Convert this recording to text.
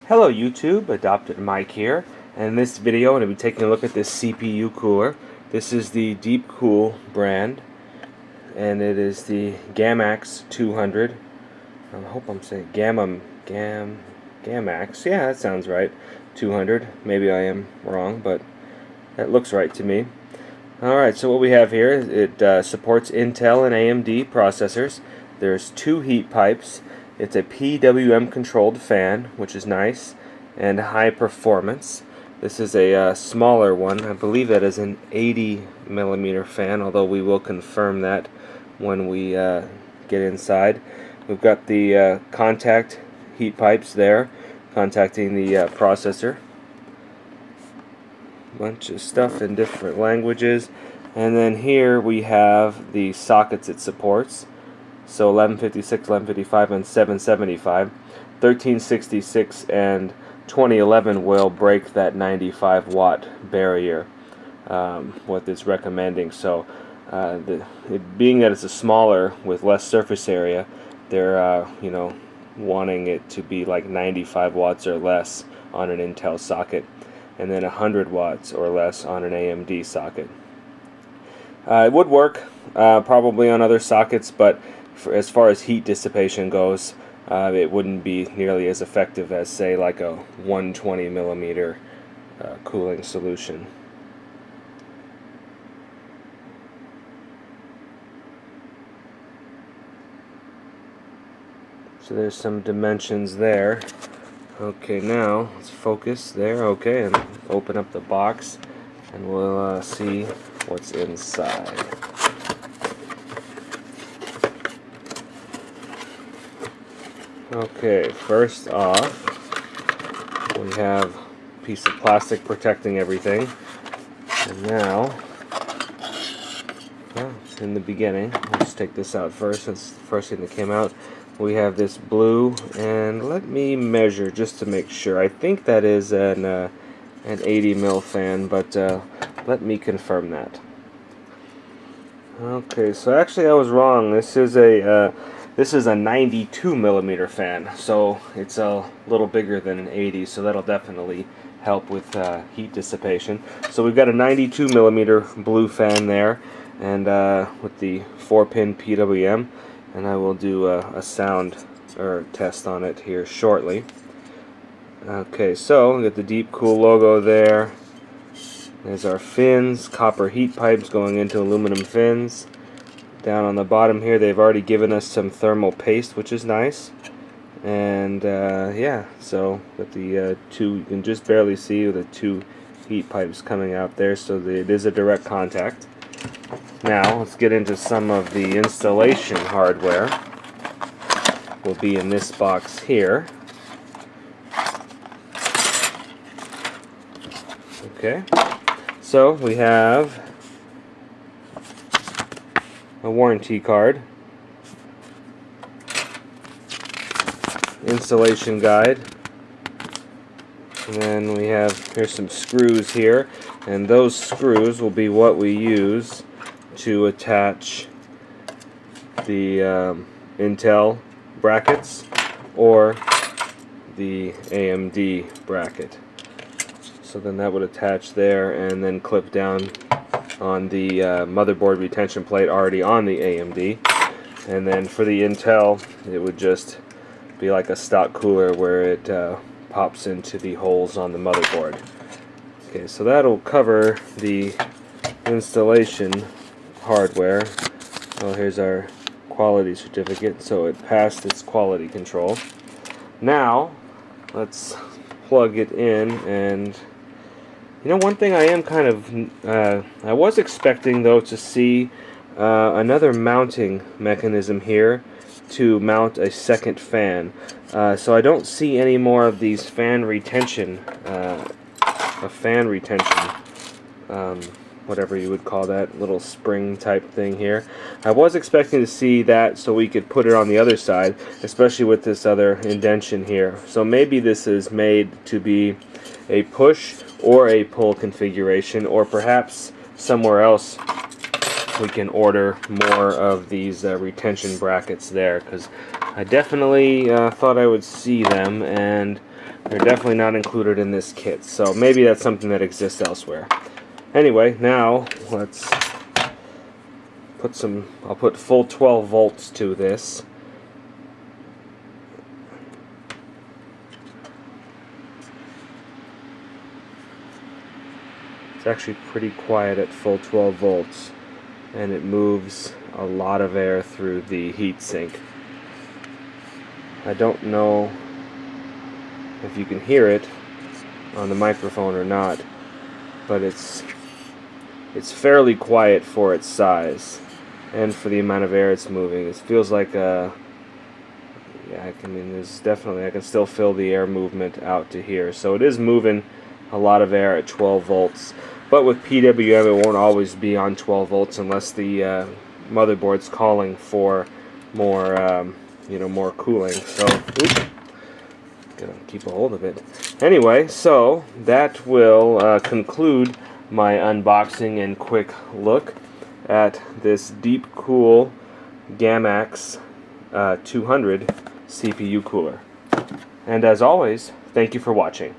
Hello YouTube, AdoptedMike here, and in this video I'm going to be taking a look at this CPU cooler. This is the Deep Cool brand, and it is the Gammaxx 200. I hope I'm saying Gammaxx, yeah, that sounds right, 200. Maybe I am wrong, but that looks right to me. Alright, so what we have here, it supports Intel and AMD processors. There's two heat pipes. It's a PWM controlled fan, which is nice, and high performance. This is a smaller one. I believe that is an 80mm fan, although we will confirm that when we get inside. We've got the contact heat pipes there, contacting the processor. Bunch of stuff in different languages. And then here we have the sockets it supports. So 1156, 1155, and 775. 1366 and 2011 will break that 95 watt barrier, what it's recommending. So being that it's a smaller with less surface area, they're wanting it to be like 95 watts or less on an Intel socket, and then 100 watts or less on an AMD socket. It would work probably on other sockets, but as far as heat dissipation goes, it wouldn't be nearly as effective as, say, like a 120mm cooling solution. So there's some dimensions there. Okay, now let's focus there. Okay, and open up the box, and we'll see what's inside. Okay, first off, we have a piece of plastic protecting everything. And now, well, in the beginning, let's take this out first. That's the first thing that came out. We have this blue, and let me measure just to make sure. I think that is an 80mm fan, but let me confirm that. Okay, so actually I was wrong. This is a 92mm fan, so it's a little bigger than an 80, so that'll definitely help with heat dissipation. So we've got a 92mm blue fan there, and with the 4-pin PWM, and I will do a sound test on it here shortly. Okay, so we got the Deep Cool logo there. There's our fins, copper heat pipes going into aluminum fins. Down on the bottom here, they've already given us some thermal paste, which is nice. And yeah, so with the two, you can just barely see the two heat pipes coming out there, so it is a direct contact. Now, let's get into some of the installation hardware. Will be in this box here. Okay, so we have a warranty card, installation guide, and then we have, here's some screws here, and those screws will be what we use to attach the Intel brackets or the AMD bracket. So then that would attach there and then clip down on the motherboard retention plate already on the AMD. And then for the Intel, it would just be like a stock cooler where it pops into the holes on the motherboard. Okay, so that'll cover the installation hardware. So here's our quality certificate, so it passed its quality control. Now let's plug it in, and one thing I am kind of, I was expecting though to see another mounting mechanism here to mount a second fan. So I don't see any more of these fan retention, whatever you would call that, little spring type thing here. I was expecting to see that so we could put it on the other side, especially with this other indentation here. So maybe this is made to be a push or a pull configuration, or perhaps somewhere else we can order more of these retention brackets there, because I definitely thought I would see them, and They're definitely not included in this kit, so maybe that's something that exists elsewhere. Anyway, now let's put some, I'll put full 12 volts to this. It's actually pretty quiet at full 12 volts, and it moves a lot of air through the heat sink. I don't know if you can hear it on the microphone or not, but it's fairly quiet for its size and for the amount of air it's moving. It feels like yeah, I mean, there's definitely, I can still feel the air movement out to here. So it is moving a lot of air at 12 volts. But with PWM, it won't always be on 12 volts unless the motherboard's calling for more, you know, more cooling. So, oops, gotta keep a hold of it. Anyway, so that will conclude my unboxing and quick look at this Deep Cool Gammaxx 200 CPU cooler. And as always, thank you for watching.